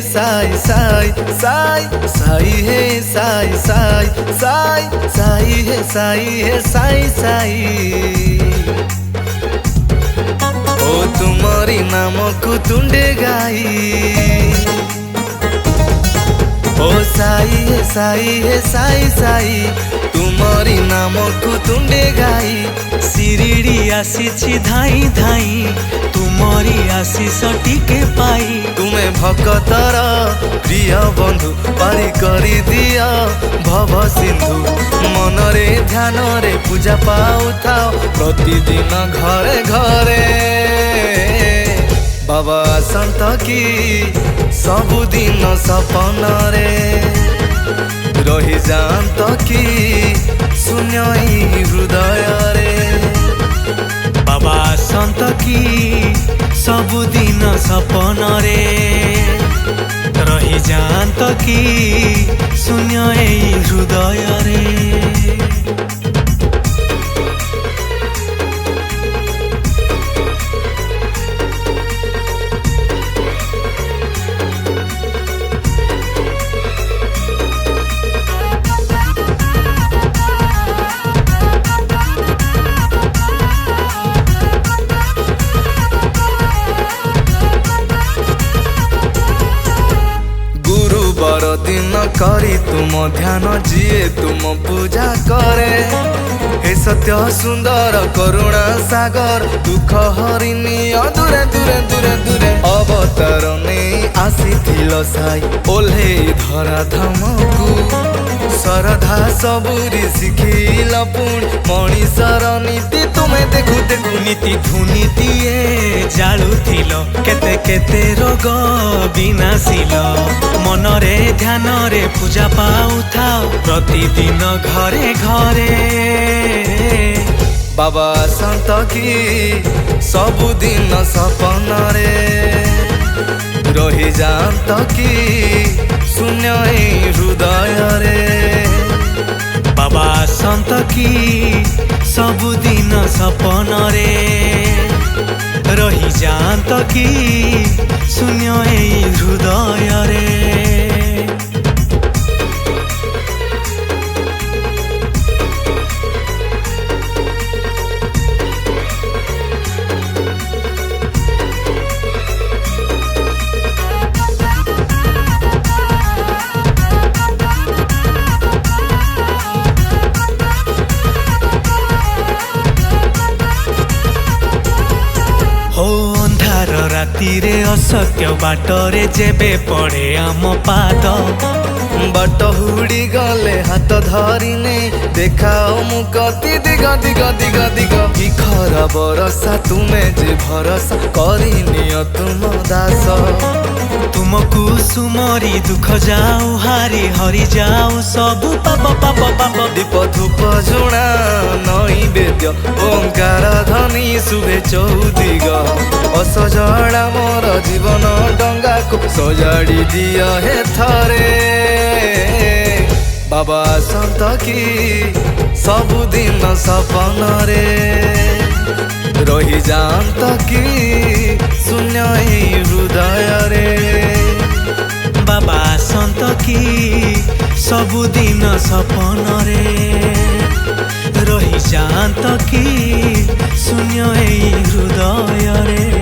साई साई साई साई है साई साई साई साई है साई साई ओ तुम्हारी नाम को तुंडे गाई ओ साई है साई साई तुम्हारी नाम को तुंडे गाई सिरिड़ी आसी धाई धाई तुमरी आशीष टिके पाई तुम्हें भक्तर प्रिय बंधु पारी करी दिया भव सिंधु मनरे ध्यान रे पूजा पाऊ थाओ प्रतिदिन घरे घरे बाबा संत की सबुदिन सपन रे रही जात की शून्य हृदय रे बाबा संत की सबुदिन सपन रे रही जात की शून्य हृदय रे। दिन करी तुम ध्यान जिए तुम पूजा करे हे सत्य सुंदर करुणा सागर दुख हरिणी दूरे दूरे दूरे दूरे अवतार नहीं आसीथिल साई ओल्हे धरा धमकु श्रद्धा सबुरी शिखिल पुणी मनीषर नीति तुम्हें देखु देखु नीति धुनीतिए जालुथिल केते केते रोग विनाशिल मनरे ध्यान रे पूजा पाउथाओ प्रतिदिन घरे घरे बाबा संत की सबुदिन सपन रे रही जात की शून्य हृदय रे बाबा संत की सबुदिन सपन रे रही जात की शून्य हृदय रे। अंधार राति रे असत्य बाटरे जेबे पड़े आम पाद बाट हुड़ी गले हाथ धरिने देखाओ मुकति दिग दिग दिग दिग कि खरा बरसा तुम्हें जे भरोसा करिनियो तुम दास तुमको सुमरी दुख जाऊ हारी हरि जाऊ सबु पाप पाप पाप दीप धूप जुणा नैवेद्य ओंकार ध्वनि शुभे चौदिग असजड़ा मोर जीवन डंगा को सजाड़ी दिया हे थरे बाबा संत की सबुदिन सपन रे रही जात की शून्य हृदय रे बाबा संत की सबुदिन सपन रे रही जात की शून्य हृदय रे।